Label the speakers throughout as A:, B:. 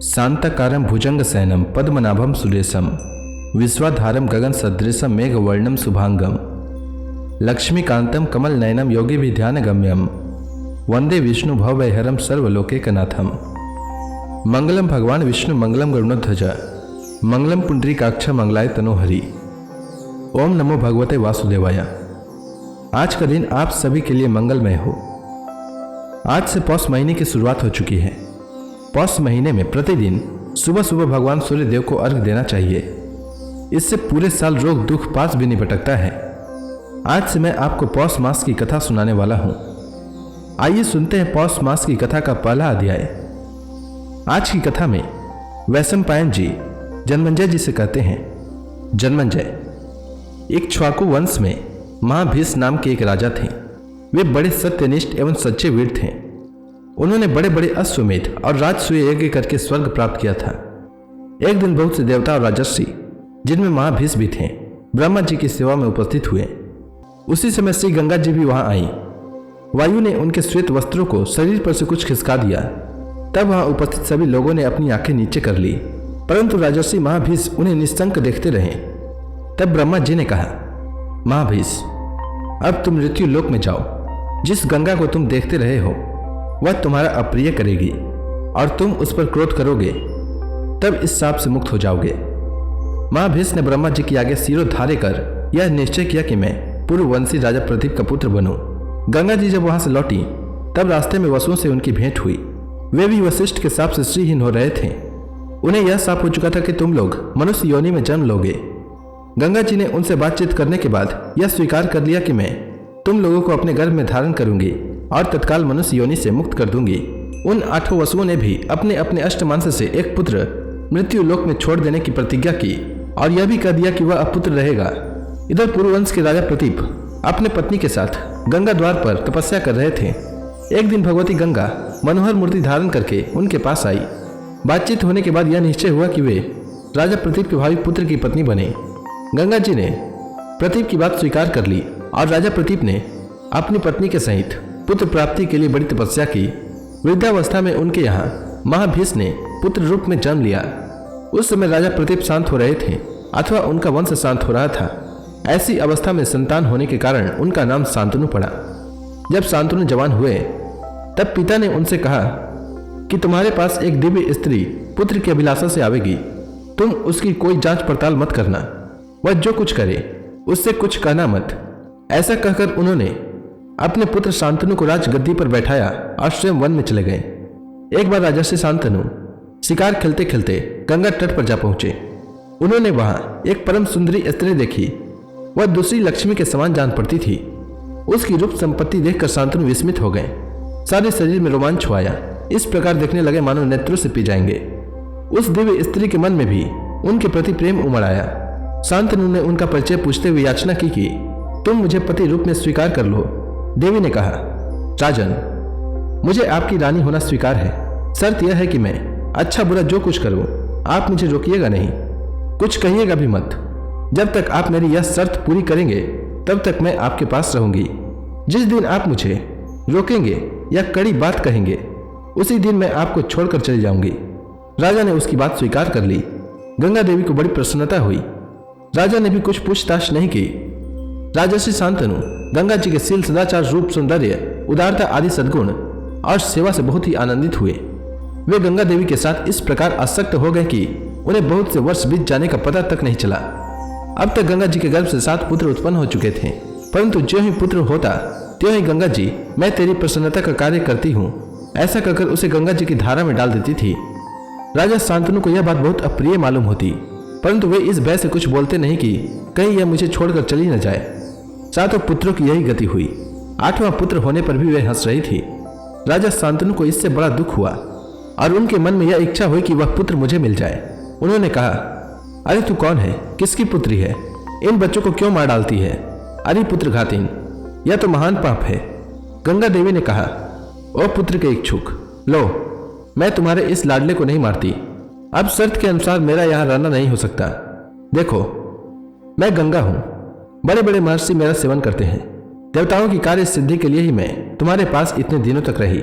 A: शांताकारं भुजंगशयनं पद्मनाभं सुरेशं विश्वाधारं गगनसदृशं मेघवर्णं शुभांगं लक्ष्मीकान्तं कमलनयनं योगिभिध्यानगम्यं वंदे विष्णु भवभयहरं सर्वलोकैकनाथं। मंगलम भगवान विष्णु मंगलम गरुड़ध्वज मंगलम पुंडरीकाक्ष मंगलाय तनोहरि। ओम नमो भगवते वासुदेवाय। आज का दिन आप सभी के लिए मंगलमय हो। आज से पौष महीने की शुरुआत हो चुकी है। पौष महीने में प्रतिदिन सुबह सुबह भगवान सूर्य देव को अर्घ देना चाहिए। इससे पूरे साल रोग दुख पास भी नहीं भटकता है। आज से मैं आपको पौष मास की कथा सुनाने वाला हूँ। आइए सुनते हैं पौष मास की कथा का पहला अध्याय। आज की कथा में वैशंपायन जी जन्मेजय जी से कहते हैं, जन्मेजय, एक इक्ष्वाकु वंश में महाभीष नाम के एक राजा थे। वे बड़े सत्यनिष्ठ एवं सच्चे वीर थे। उन्होंने बड़े बड़े अश्वमेध और राजसूय यज्ञ करके स्वर्ग प्राप्त किया था। एक दिन बहुत से देवता और राजर्षि, जिनमें महाभीष भी थे, ब्रह्मा जी की सेवा में उपस्थित हुए। उसी समय श्री गंगा जी भी वहां आई। वायु ने उनके श्वेत वस्त्रों को शरीर पर से कुछ खिसका दिया। तब वहां उपस्थित सभी लोगों ने अपनी आंखें नीचे कर ली, परंतु राजर्षि महाभीष उन्हें निश्चंक देखते रहे। तब ब्रह्मा जी ने कहा, महाभीष, अब तुम मृत्यु लोक में जाओ। जिस गंगा को तुम देखते रहे हो वह तुम्हारा अप्रिय करेगी और तुम उस पर क्रोध करोगे, तब इस शाप से मुक्त हो जाओगे। महाभीष ने ब्रह्मा जी की आगे सिरों धारे कर यह निश्चय किया कि मैं पूर्ववंशी राजा प्रदीप का पुत्र बनूं। गंगा जी जब वहां से लौटी तब रास्ते में वसुओं से उनकी भेंट हुई। वे भी वशिष्ठ के शाप से श्रीहीन हो रहे थे। उन्हें यह शाप हो चुका था कि तुम लोग मनुष्य योनि में जन्म लोगे। गंगा जी ने उनसे बातचीत करने के बाद यह स्वीकार कर लिया कि मैं तुम लोगों को अपने गर्भ में धारण करूंगी और तत्काल मनुष्य योनि से मुक्त कर दूंगी। उन 8 वसुओं ने भी अपने अपने अष्टमांश से एक पुत्र मृत्यु लोक में छोड़ देने की प्रतिज्ञा की और यह भी कह दिया कि वह अपुत्र रहेगा। इधर पूर्ववंश के राजा प्रदीप अपने पत्नी के साथ गंगा द्वार पर तपस्या कर रहे थे। एक दिन भगवती गंगा मनोहर मूर्ति धारण करके उनके पास आई। बातचीत होने के बाद यह निश्चय हुआ कि वे राजा प्रदीप के भावी पुत्र की पत्नी बने। गंगा जी ने प्रदीप की बात स्वीकार कर ली और राजा प्रदीप ने अपनी पत्नी के सहित पुत्र प्राप्ति के लिए बड़ी तपस्या की। वृद्धावस्था में उनके यहाँ महाभीष ने पुत्र रूप में जन्म लिया। उस समय राजा प्रदीप शांत हो रहे थे अथवा उनका वंश शांत हो रहा था। ऐसी अवस्था में संतान होने के कारण उनका नाम शांतनु पड़ा। जब शांतनु जवान हुए तब पिता ने उनसे कहा कि तुम्हारे पास एक दिव्य स्त्री पुत्र की अभिलाषा से आवेगी। तुम उसकी कोई जांच पड़ताल मत करना। वह जो कुछ करे उससे कुछ कहना मत। ऐसा कहकर उन्होंने अपने पुत्र शांतनु को राजगद्दी पर बैठाया और स्वयं वन में चले गए। एक बार राजर्षि शांतनु शिकार खेलते खेलते गंगा तट पर जा पहुंचे। उन्होंने वहां एक परम सुंदरी स्त्री देखी। वह दूसरी लक्ष्मी के समान जान पड़ती थी। उसकी रूप संपत्ति देखकर शांतनु विस्मित हो गए। सारे शरीर में रोमांच छुआया। इस प्रकार देखने लगे मानो नेत्रों से पी जाएंगे। उस दिव्य स्त्री के मन में भी उनके प्रति प्रेम उमड़ आया। शांतनु ने उनका परिचय पूछते हुए याचना की कि तुम मुझे पति रूप में स्वीकार कर लो। देवी ने कहा, राजन, मुझे आपकी रानी होना स्वीकार है। शर्त यह है कि मैं अच्छा बुरा जो कुछ करूं आप मुझे रोकिएगा नहीं, कुछ कहिएगा भी मत। जब तक आप मेरी यह शर्त पूरी करेंगे तब तक मैं आपके पास रहूंगी। जिस दिन आप मुझे रोकेंगे या कड़ी बात कहेंगे उसी दिन मैं आपको छोड़कर चली जाऊंगी। राजा ने उसकी बात स्वीकार कर ली। गंगा देवी को बड़ी प्रसन्नता हुई। राजा ने भी कुछ पूछताछ नहीं की। राजर्षि शांतनु गंगा जी के शील, सदाचार, रूप, सौंदर्य, उदारता आदि सद्गुण और सेवा से बहुत ही आनंदित हुए। वे गंगा देवी के साथ इस प्रकार आसक्त हो गए कि उन्हें बहुत से वर्ष बीत जाने का पता तक नहीं चला। अब तक गंगा जी के गर्भ से 7 पुत्र उत्पन्न हो चुके थे, परंतु ज्यों ही पुत्र होता त्यों ही गंगा जी, मैं तेरी प्रसन्नता का कार्य करती हूँ, ऐसा कहकर उसे गंगा जी की धारा में डाल देती थी। राजा शांतनु को यह बात बहुत अप्रिय मालूम होती, परंतु वे इस भय से कुछ बोलते नहीं कि कहीं यह मुझे छोड़कर चली न जाए। 7 पुत्रों की यही गति हुई। 8वां पुत्र होने पर भी वे हंस रही थी। राजा शांतनु को इससे बड़ा दुख हुआ और उनके मन में यह इच्छा हुई कि वह पुत्र मुझे मिल जाए। उन्होंने कहा, अरे तू कौन है, किसकी पुत्री है, इन बच्चों को क्यों मार डालती है? अरे पुत्र घातिन, यह तो महान पाप है। गंगा देवी ने कहा, ओ पुत्र के इच्छुक, लो, मैं तुम्हारे इस लाडले को नहीं मारती। अब शर्त के अनुसार मेरा यहाँ रहना नहीं हो सकता। देखो, मैं गंगा हूं। बड़े बड़े महर्षि मेरा सेवन करते हैं। देवताओं की कार्य सिद्धि के लिए ही मैं तुम्हारे पास इतने दिनों तक रही।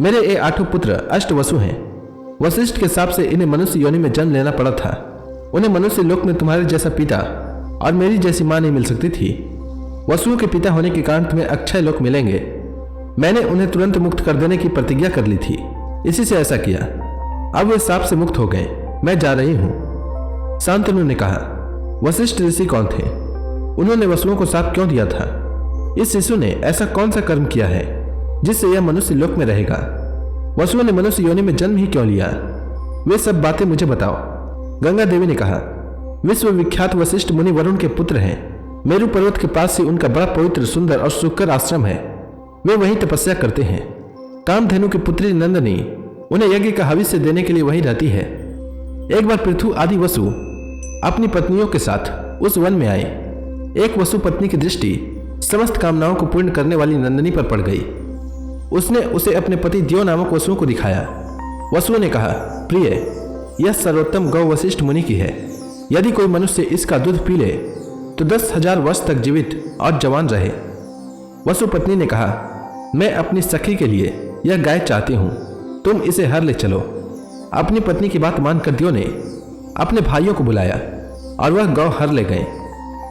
A: मेरे ये 8 पुत्र अष्टवसु हैं। वशिष्ठ के हिसाब से इन्हें मनुष्य योनि में जन्म लेना पड़ा था। उन्हें मनुष्य लोक में तुम्हारे जैसा पिता और मेरी जैसी मां नहीं मिल सकती थी। वसुओं के पिता होने के कारण तुम्हें अक्षय लोक मिलेंगे। मैंने उन्हें तुरंत मुक्त कर देने की प्रतिज्ञा कर ली थी, इसी से ऐसा किया। अब वे साप से मुक्त हो गए, मैं जा रही हूं। शांतनु ने कहा, वशिष्ठ ऋषि कौन थे? उन्होंने वसुओं को साप क्यों दिया था? इस शिशु ने ऐसा कौन सा कर्म किया है जिससे यह मनुष्य लोक में रहेगा? वसुओं ने मनुष्य योनि में जन्म ही क्यों लिया? वे सब बातें मुझे बताओ। गंगा देवी ने कहा, विश्वविख्यात वशिष्ठ मुनि वरुण के पुत्र हैं। मेरु पर्वत के पास ही उनका बड़ा पवित्र, सुंदर और सुखकर आश्रम है। वे वहीं तपस्या करते हैं। कामधेनु की पुत्री नंदनी उन्हें यज्ञ का हविष्य देने के लिए वहीं रहती है। एक बार पृथु आदि वसु अपनी पत्नियों के साथ उस वन में आए। एक वसु पत्नी की दृष्टि समस्त कामनाओं को पूर्ण करने वाली नंदनी पर पड़ गई। उसने उसे अपने पति दियो नामक वसुओं को दिखाया। वसुओं ने कहा, प्रिय, यह सर्वोत्तम गौ वशिष्ठ मुनि की है। यदि कोई मनुष्य इसका दूध पी ले तो 10,000 वर्ष तक जीवित और जवान रहे। वसु पत्नी ने कहा, मैं अपनी सखी के लिए यह गाय चाहती हूं, तुम इसे हर ले चलो। अपनी पत्नी की बात मानकर दियो ने अपने भाइयों को बुलाया और वह गौ हर ले गए।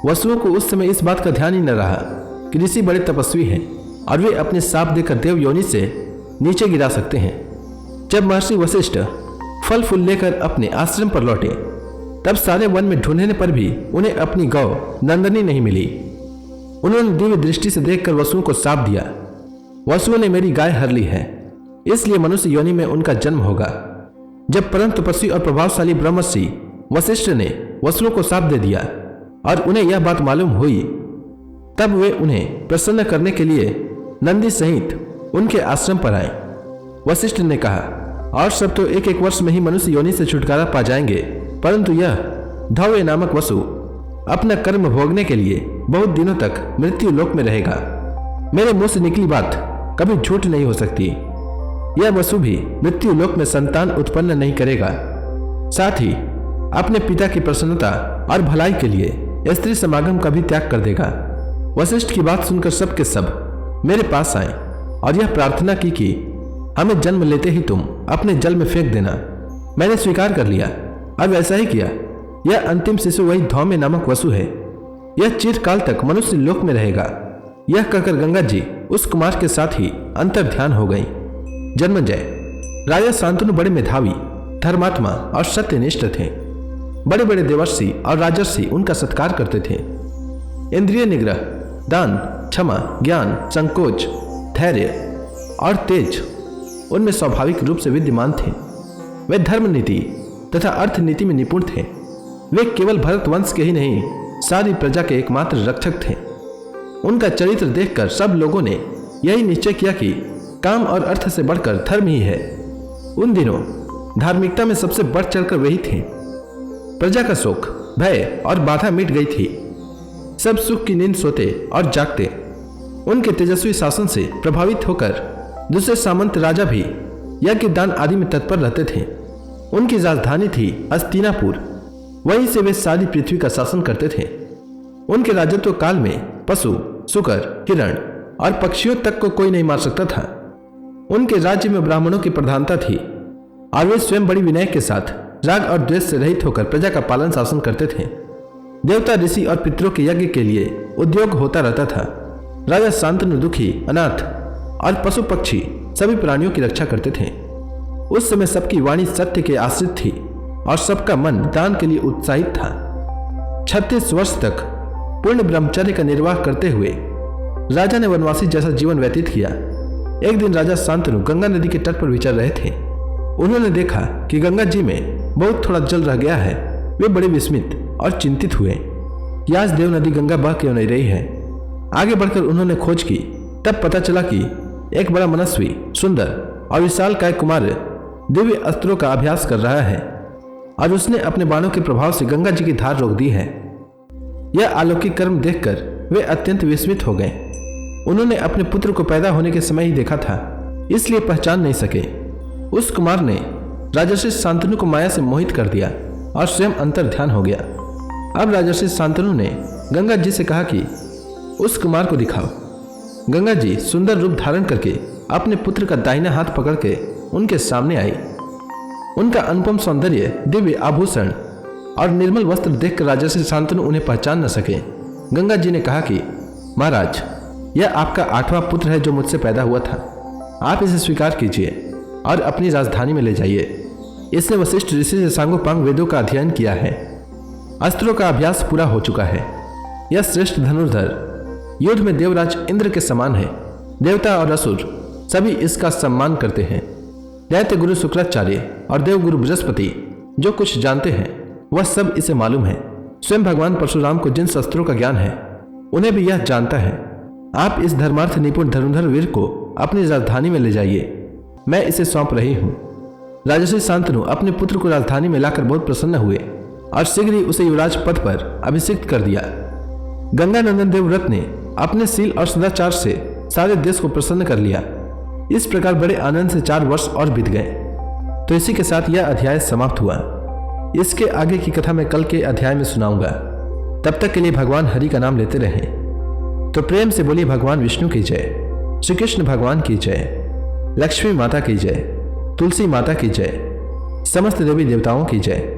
A: वसुओं को उस समय इस बात का ध्यान ही न रहा कि ऋषि बड़े तपस्वी हैं और वे अपने साप देकर देव योनि से नीचे गिरा सकते हैं। जब महर्षि वशिष्ठ फल फूल लेकर अपने आश्रम पर लौटे तब सारे वन में ढूंढने पर भी उन्हें अपनी गौ नंदनी नहीं मिली। उन्होंने दिव्य दृष्टि से देखकर वसुओं को शाप दिया, वसुओं ने मेरी गाय हर ली है, इसलिए मनुष्य योनि में उनका जन्म होगा। जब परम तपस्वी और प्रभावशाली ब्रह्मर्षि वशिष्ठ ने वसुओं को शाप दे दिया और उन्हें यह बात मालूम हुई, तब वे उन्हें प्रसन्न करने के लिए नंदी सहित उनके आश्रम पर आए। वशिष्ठ ने कहा, और सब तो एक एक वर्ष में ही मनुष्य योनि से छुटकारा पा जाएंगे, परंतु यह धौव्य नामक वसु अपना कर्म भोगने के लिए बहुत दिनों तक मृत्यु लोक में रहेगा। मेरे मुंह से निकली बात कभी झूठ नहीं हो सकती। यह वसु भी मृत्यु लोक में संतान उत्पन्न नहीं करेगा, साथ ही अपने पिता की प्रसन्नता और भलाई के लिए स्त्री समागम का भी त्याग कर देगा। वशिष्ठ की बात सुनकर सब के सब मेरे पास आए और यह प्रार्थना की कि हमें जन्म लेते ही तुम अपने जल में फेंक देना। मैंने स्वीकार कर लिया, अब ऐसा ही किया। यह अंतिम शिशु वही धौम्य नामक वसु है। यह चिरकाल तक मनुष्य लोक में रहेगा। यह कहकर गंगा जी उस कुमार के साथ ही अंतर ध्यान हो गई। जन्मंजय राजा शांतनु बड़े मेधावी, धर्मात्मा और सत्यनिष्ठ थे। बड़े बड़े देवर्षि और राजर्षि उनका सत्कार करते थे। इंद्रिय निग्रह, दान, क्षमा, ज्ञान, संकोच, धैर्य और तेज उनमें स्वाभाविक रूप से विद्यमान थे। वे धर्म नीति तथा अर्थ नीति में निपुण थे। वे केवल भरत वंश के ही नहीं, सारी प्रजा के एकमात्र रक्षक थे। उनका चरित्र देखकर सब लोगों ने यही निश्चय किया कि काम और अर्थ से बढ़कर धर्म ही है। उन दिनों धार्मिकता में सबसे बढ़ चढ़कर वही थे। प्रजा का शोक, भय और बाधा मिट गई थी। सब सुख की नींद सोते और जागते। उनके तेजस्वी शासन से प्रभावित होकर दूसरे सामंत राजा भी यज्ञ, दान आदि में तत्पर रहते थे। उनकी राजधानी थी हस्तिनापुर। वहीं से वे सारी पृथ्वी का शासन करते थे। उनके राजत्व काल में पशु, सुकर, हिरण और पक्षियों तक को कोई नहीं मार सकता था। उनके राज्य में ब्राह्मणों की प्रधानता थी और वे स्वयं बड़ी विनय के साथ राग और द्वेष से रहित होकर प्रजा का पालन शासन करते थे। देवता, ऋषि और पितरों के यज्ञ के लिए उद्योग होता रहता था। राजा शांतनु दुखी, अनाथ और पशु पक्षी सभी प्राणियों की रक्षा करते थे। उस समय सबकी वाणी सत्य के आश्रित थी और सबका मन दान के लिए उत्साहित था। 36 वर्ष तक पूर्ण ब्रह्मचर्य का निर्वाह करते हुए राजा ने वनवासी जैसा जीवन व्यतीत किया। एक दिन राजा शांतनु गंगा नदी के तट पर विचर रहे थे। उन्होंने देखा कि गंगा जी में बहुत थोड़ा जल रह गया है। वे बड़े विस्मित और चिंतित हुए कि आज देव नदी गंगा बह क्यों नहीं रही है। आगे बढ़कर उन्होंने खोज की, तब पता चला कि एक बड़ा मनस्वी, सुंदर और विशालकाय कुमार दिव्य अस्त्रों का अभ्यास कर रहा है और उसने अपने बाणों के प्रभाव से गंगा जी की धार रोक दी है। यह अलौकिक कर्म देखकर वे अत्यंत विस्मित हो गए। उन्होंने अपने पुत्र को पैदा होने के समय ही देखा था, इसलिए पहचान नहीं सके। उस कुमार ने राजर्षि शांतनु को माया से मोहित कर दिया और स्वयं अंतर ध्यान हो गया। अब राजर्षि शांतनु ने गंगा जी से कहा कि उस कुमार को दिखाओ। गंगा जी सुंदर रूप धारण करके अपने पुत्र का दाहिना हाथ पकड़ के उनके सामने आई। उनका अनुपम सौंदर्य, दिव्य आभूषण और निर्मल वस्त्र देखकर राजर्षि शांतनु उन्हें पहचान न सके। गंगा जी ने कहा कि महाराज, यह आपका 8वां पुत्र है जो मुझसे पैदा हुआ था। आप इसे स्वीकार कीजिए और अपनी राजधानी में ले जाइए। इसने वशिष्ठ ऋषि से सांगोपांग वेदों का अध्ययन किया है। अस्त्रों का अभ्यास पूरा हो चुका है। यह श्रेष्ठ धनुर्धर युद्ध में देवराज इंद्र के समान है। देवता और असुर सभी इसका सम्मान करते हैं। दैत्य गुरु शुक्राचार्य और देवगुरु बृहस्पति जो कुछ जानते हैं वह सब इसे मालूम है। स्वयं भगवान परशुराम को जिन शस्त्रों का ज्ञान है उन्हें भी यह जानता है। आप इस धर्मार्थ निपुण धनुर्धर वीर को अपनी राजधानी में ले जाइए। मैं इसे सौंप रही हूँ। राजर्षि शांतनु अपने पुत्र को राजधानी में लाकर बहुत प्रसन्न हुए और शीघ्र ही उसे युवराज पद पर अभिषिक्त कर दिया। गंगानंदन देवव्रत ने अपने शील और सदाचार से सारे देश को प्रसन्न कर लिया। इस प्रकार बड़े आनंद से 4 वर्ष और बीत गए। तो इसी के साथ यह अध्याय समाप्त हुआ। इसके आगे की कथा मैं कल के अध्याय में सुनाऊंगा। तब तक के लिए भगवान हरि का नाम लेते रहें। तो प्रेम से बोलिए भगवान विष्णु की जय, श्री कृष्ण भगवान की जय, लक्ष्मी माता की जय, तुलसी माता की जय, समस्त देवी देवताओं की जय।